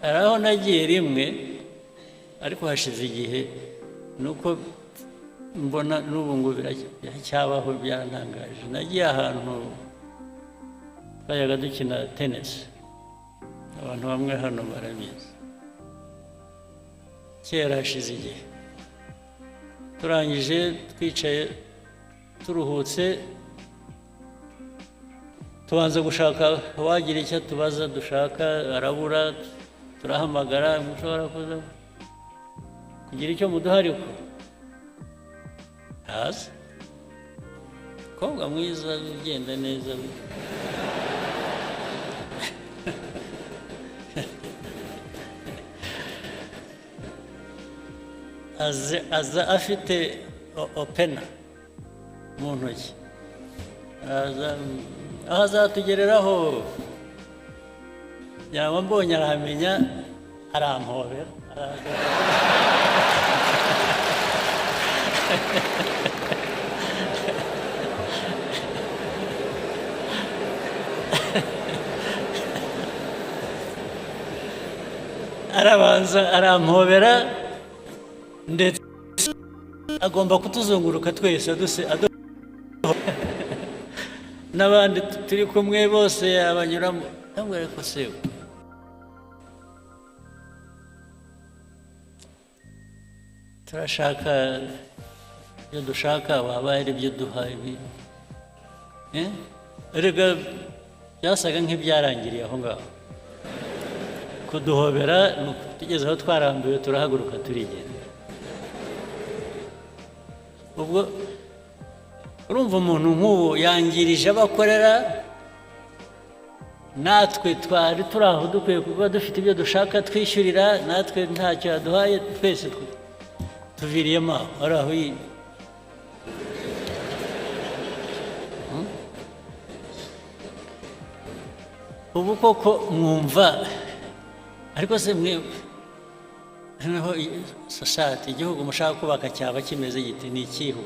araho nagiye rimwe ariko hashize igihe nuko mbona n'ubu ngo biracyabaho byarantangaje nagiye ahantu bayaga dukina tennis abantu bamwe hano barabizi kera hashize igihe turangije twicaye turuhutse tubanza gushaka wagira icyo tubaza dushaka arabura turahamagara mushobora kuza kugira icyo muduhariko hasi kobwa mwiza ugenda neza aza afite opena mu ntoki aho azatugereraho yaba mbonye arahamenya arampobera arabanza arampobera ndetse agomba kutuzunguruka twese n'abandi turi kumwe bose yabanyuramo ntabwo ariko se turashaka ibyo dushaka waba ari ibyo duha ibi erega byasaga nk'ibyarangiriye aho ngaho kuduhobera tugeze aho twarambiwe turahaguruka turigenda ubwo urumva umuntu nk'ubu yangirije abakorera natwe twari turi aho dukwiye kuba dufite ibyo dushaka twishyurira natwe ntacyo yaduhaye twese tuviriyemo aho ari aho ubu koko mwumva ariko se mwe noneho society igihugu mushaka kubaka cyaba kimeze giti ni ikihu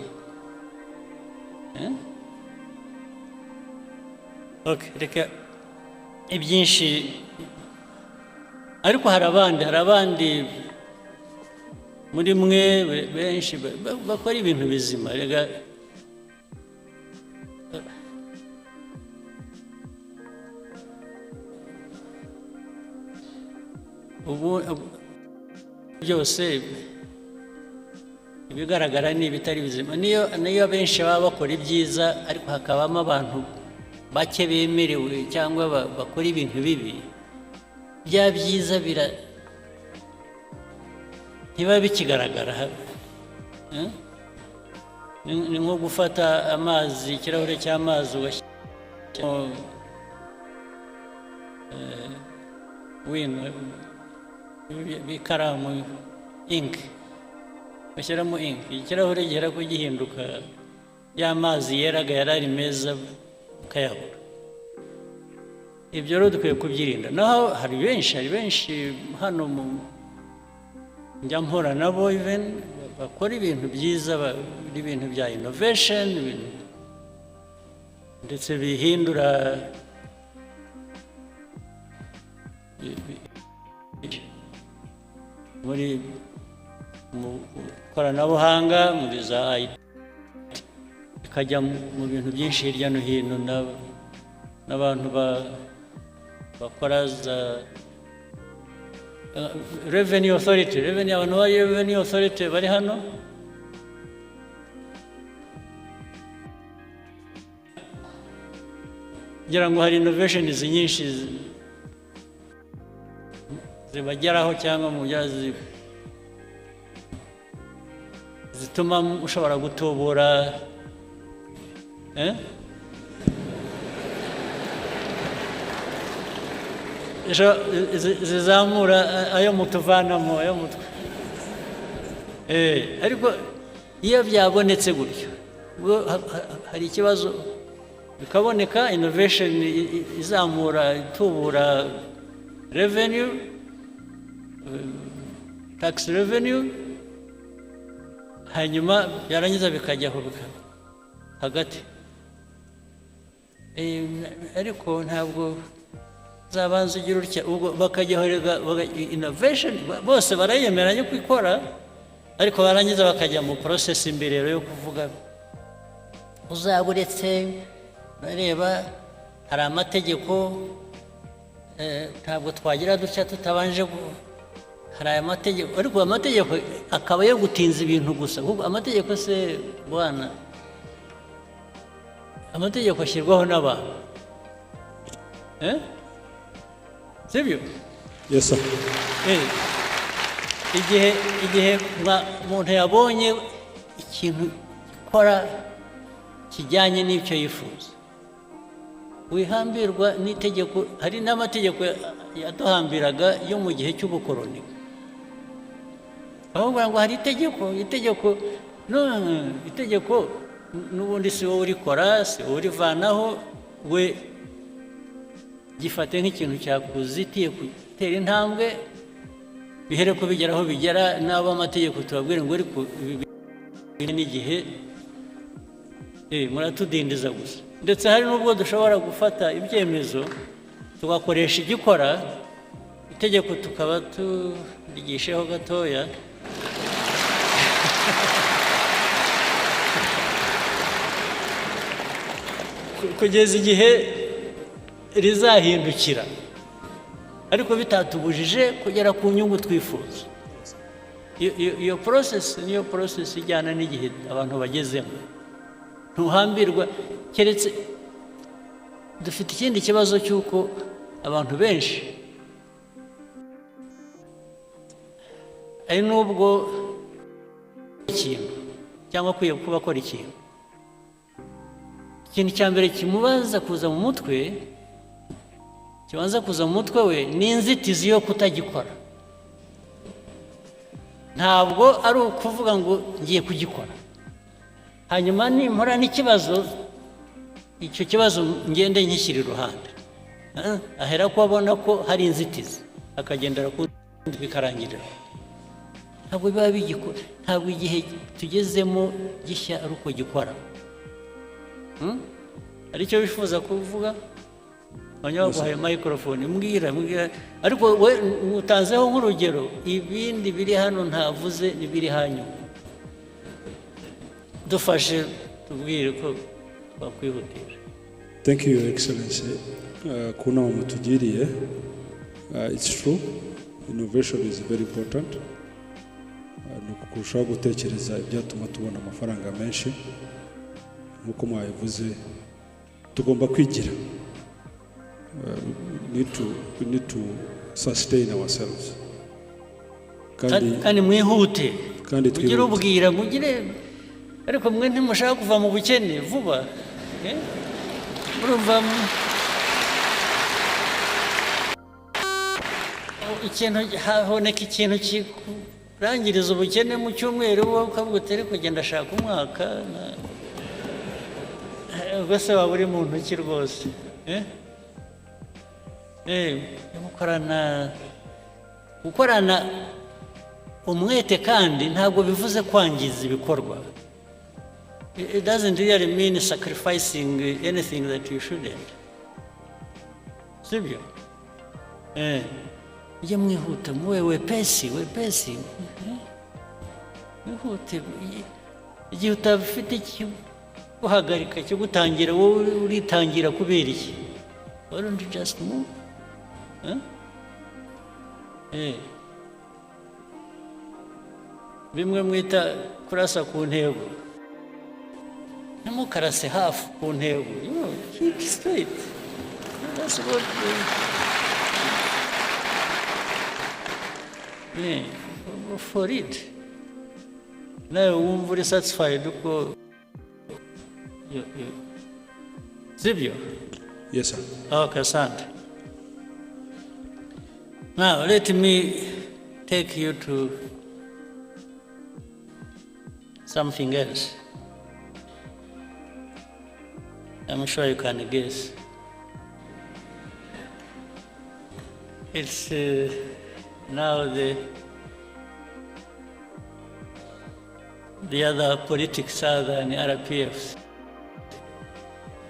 reka ibyinshi ariko hari abandi muri mwe benshi bakora ibintu bizima rega ubu byose ibigaragara ni ibitari bizima niyo benshi baba bakora ibyiza ariko hakabamo abantu bake bemerewe cyangwa bakora ibintu bibi bya byiza ntiba bikigaragara ni nko gufata amazi ikirahure cy'amazi ugashyiramo ikaramu ink bashyiramo ink ikirahure gihera ko gihinduka y'amazi yeraga yarari meza ukayabura ibyo rero dukwiye kubyirinda naho hari benshi hano njya mpora nabo even bakora ibintu byiza ibintu bya innovation ndetse bihindura muri mu koranabuhanga muri za IT ikajya mu bintu byinshi hirya no hino n'abantu bakora za revenue authority abantu bari revenue authority bari hano ngira ngo hari innovations nyinshi zibageraho cyangwa mu byazi zituma ushobora gutubura zizamura ayo mutuvanamo ayo mutwe ariko iyo byabonetse gutyo hari ikibazo bikaboneka innovation izamura itubura revenue tax revenue hanyuma yarangiza bikajyaho hagati ariko ntabwo zabanza ugira utya ubwo bakajya innovation bose barayemeranya kwikora ariko barangiza bakajya mu process imbere yo kuvuga uzaburetse bareba hari amategeko ntabwo twagira ducya tutabanje hari amategeko ariko amategeko akaba yo gutinza ibintu gusa kuko amategeko se bwana amategeko ashyirwaho n'abantu sibyo? Yes sir. Igihe umuntu yabonye ikintu gukora kijyanye n'icyo yifuza wihambirwa n'itegeko hari n'amategeko yaduhambiraga yo mu gihe cy'ubukoroni ahubwo ngo hari itegeko n'ubundi si wowe urikora si wowe urivanaho we gifate nk'ikintu cyakuzitiye gutera intambwe bihere ko bigera aho bigera n'abo amategeko tubabwire ngo ariko n'igihe muratudindiza gusa ndetse hari n'ubwo dushobora gufata ibyemezo tugakoresha igikora itegeko tukaba turigisheho gatoya kugeza igihe rizahindukira ariko bitatubujije kugera ku nyungu twifuza iyo process niyo process ijyana n'igihe abantu bagezemo ntuhambirwa keretse dufite ikindi kibazo cy'uko abantu benshi ari n'ubwo ikintu cyangwa akwiye kuba akora ikintu cya mbere kimubaza kuza mu mutwe kibanza kuza mu mutwe we ni inzitizi yo kutagikora ntabwo ari ukuvuga ngo ngiye kugikora hanyuma nimpora n'ikibazo icyo kibazo ngende nkishyira iruhande ahera ko abona ko hari inzitizi akagendera ku bikarangirira ntabwo biba bigikora ntabwo igihe tugezemo gishya ari uko gikora hari icyo wifuza kuvuga abanyabaguhaye microphone mbwira ariko we utanzeho nk'urugero ibindi biri hano ntavuze n'ibiri hanyuma dufashe tubwire ko bakwihutisha. Thank you, Your Excellency. Kuna mutugiriye. It's true. Innovation is very important. Kurushaho gutekereza ibyatuma tubona amafaranga menshi nk'uko mwabivuze tugomba kwigira. We need to sustain ourselves. Kandi mwihute. Mugire ubwira mugire ariko mwe ntimushaka kuva mu bukene vuba. Murumva ikintu haboneka ikintu kirangiriza ubukene mu cyumweru wowe ukavuga utari kugenda ashaka umwaka ubwose waba uri mu ntoki rwose gukorana umwete kandi ntabwo bivuze kwangiza ibikorwa. It doesn't really mean sacrificing anything that you shouldn't. Sibyo? Ujye mwihuta muwe wepesi mwihute igihe utabifite guhagarika cyo gutangira wowe uritangira kubera iki? Why don't you just move? Bimwe mwita kurasa ku ntego ntimukarase hafi ku ntego keep straight. That's what go for it. Nawe wumva uri satisfied uko sibyo? Yes sir. Okay, Sandra. Now let me take you to something else. I'm sure you can guess. It's now the other politics other than RPF.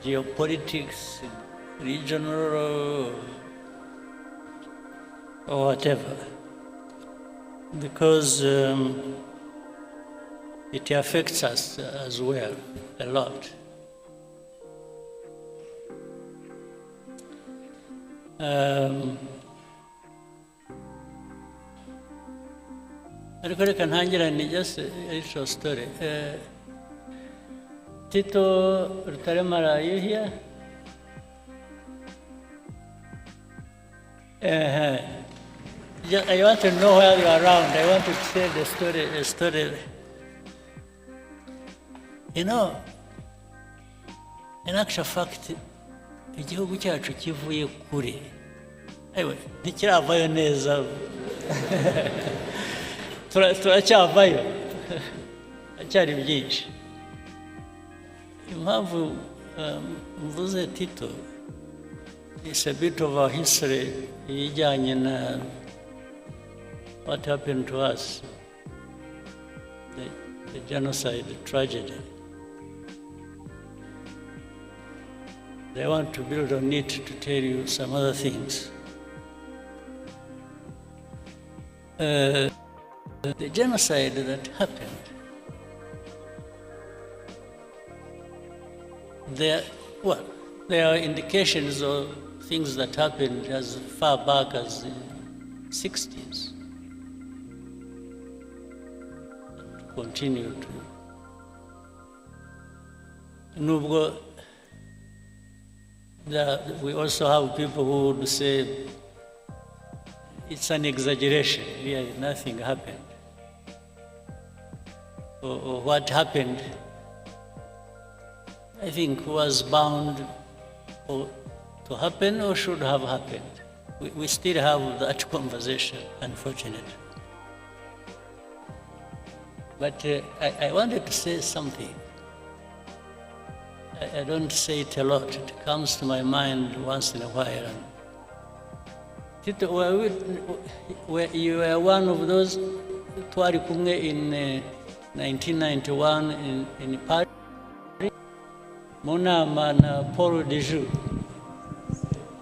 Geopolitics, regional or whatever, because it affects us as well a lot. Ariko reka ntangirane just a short story. Tito Rutaremara, are you here? I want to know where you are around. I want to tell a story. You know, in actual fact, igihugu cyacu kivuye kure. Ewe, ntikiravayo neza. Turacyavayo. Acyari byinshi. Impamvu mvuze Tito, it's a bit of our history ijyanye na what happened to us, the genocide, the tragedy. I want to build on it to tell you some other things. The genocide that happened, there are indications of things that happened as far back as the 60s. Continue to. Nubwo, we also have people who would say it's an exaggeration, really nothing happened. Or what happened, I think, was bound to happen or should have happened. We still have that conversation, unfortunately. But I wanted to say something. I don't say it a lot. It comes to my mind once in a while. Tito, you were one of those twari kumwe in 1991 in Paris. Monama na Paul Dejoux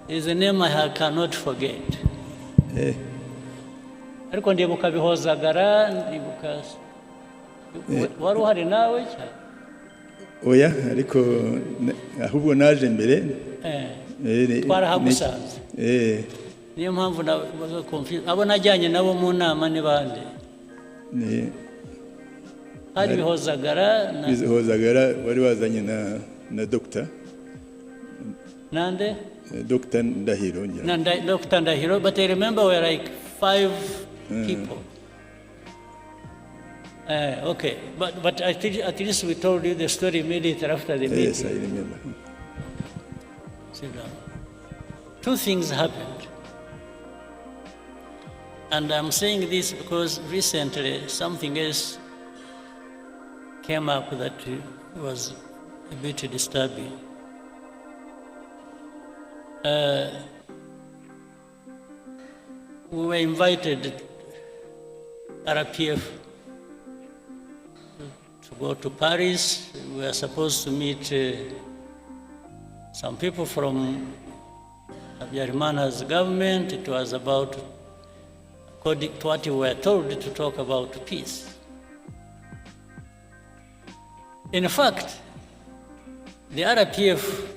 is a name I cannot forget. Ariko ndibuka bihozagara, ndibuka wari uhari nawe cyane. Oya, ariko ahubwo naje mbere. Twarahamusanze. Niyo mpamvu nabaga confused. Abo najyanye nabo mu nama ni bande? Hari bihozagara na bihozagara wari wazanye na doctor. Nande? Dr. Ndahiro. Dr. Ndahiro, but I remember we were like 5 people. Okay, but at least we told you the story immediately after the meeting. Yes, I remember. Sit down. 2 things happened. And I'm saying this because recently something else came up that was a bit disturbing. We were invited, RPF, to go to Paris. We were supposed to meet some people from Habyarimana's government. It was about, according to what we were told, to talk about peace. In fact, the RPF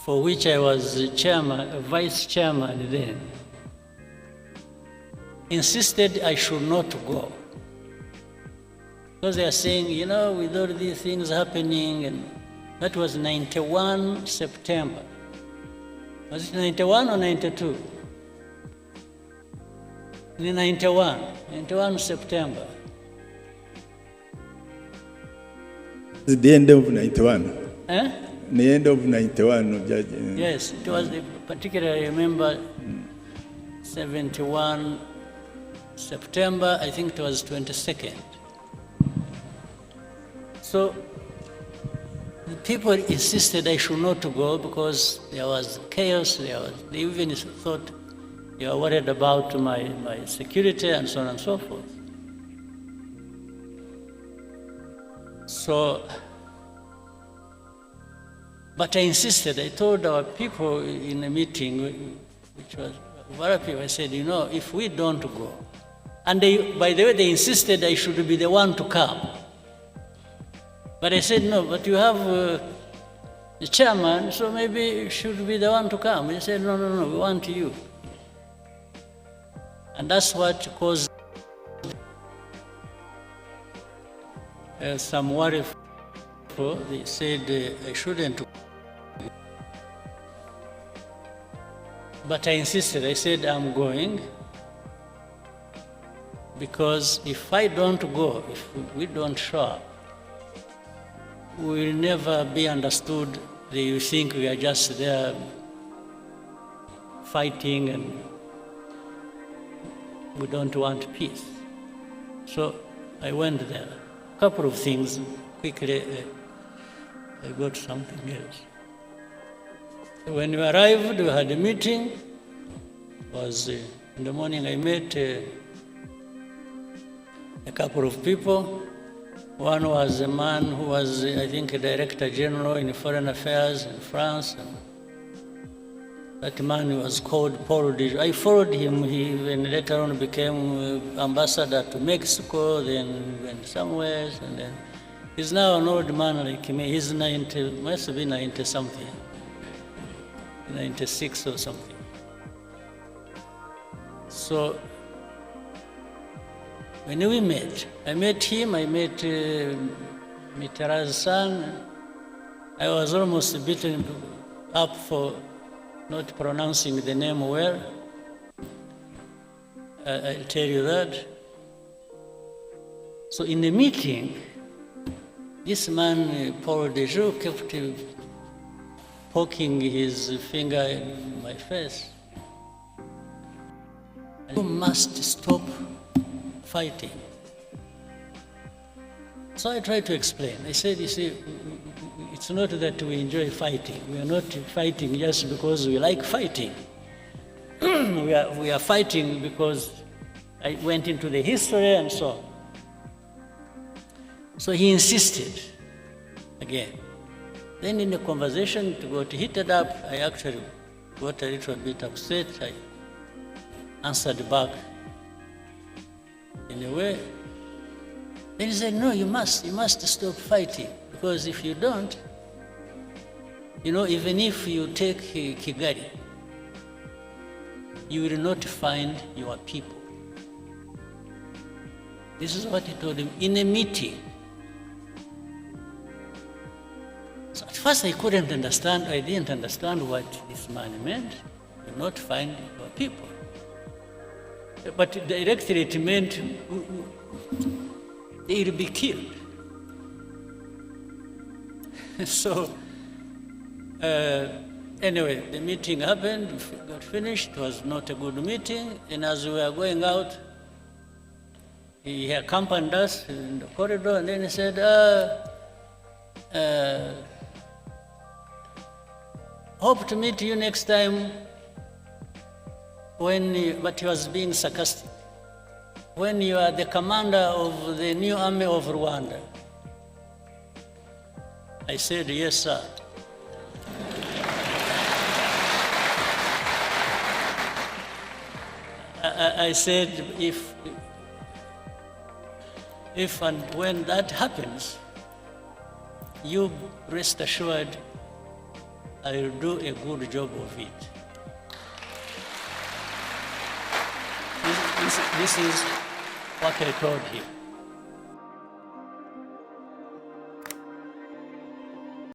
for which I was chairman, vice chairman then, insisted I should not go. Because they are saying, you know, with all these things happening, and that was 91 September. Was it 91 or 92? 91 September. The end of 91. Eh? The end of 91. Yes, it was particularly, I remember, 71 September, I think it was 22nd. So the people insisted I should not go because there was chaos. They even thought they were worried about my security and so on and so forth. So But I insisted. I told our people in a meeting, which was RPF, I said, if we don't go, and by the way, they insisted I should be the one to come. But I said, no, but you have the chairman, so maybe you should be the one to come. He said, no, we want you. And that's what caused some worry. They said I shouldn't. But I insisted. I said, I'm going. Because if I don't go, if we don't show up, we will never be understood. They think we are just there fighting and we don't want peace. So I went there. A couple of things, quickly, I got something else. When we arrived, we had a meeting. It was in the morning. I met a couple of people. One was a man who was, I think, a Director General in Foreign Affairs in France. That man was called Paul de. I followed him. He later on became ambassador to Mexico, then went somewhere, and then he's now an old man like me. He's 90, must be 90 something, 96 or something. So when we met, I met him, I met Mitterrand's son. I was almost beaten up for not pronouncing the name well. I'll tell you that. So in the meeting, this man, Paul de, kept poking his finger in my face. You must stop fighting. So I tried to explain. I said, you see, it's not that we enjoy fighting. We are not fighting just because we like fighting. we are fighting because I went into the history and so on. So he insisted again. Then in the conversation, it got heated up. I actually got a little bit upset. I answered back in a way. Then he said, no, you must stop fighting, because if you don't, even if you take Kigali, you will not find your people. This is what he told him in a meeting. So at first I couldn't understand, I didn't understand what this man meant, you will not find your people. But directly it meant they will be killed. So anyway, the meeting happened, got finished. It was not a good meeting. And as we were going out, he accompanied us in the corridor, and then he said, hope to meet you next time but he was being sarcastic, when you are the commander of the new army of Rwanda. I said, yes, sir. I said, if and when that happens, you rest assured I will do a good job of it. This is what I told him.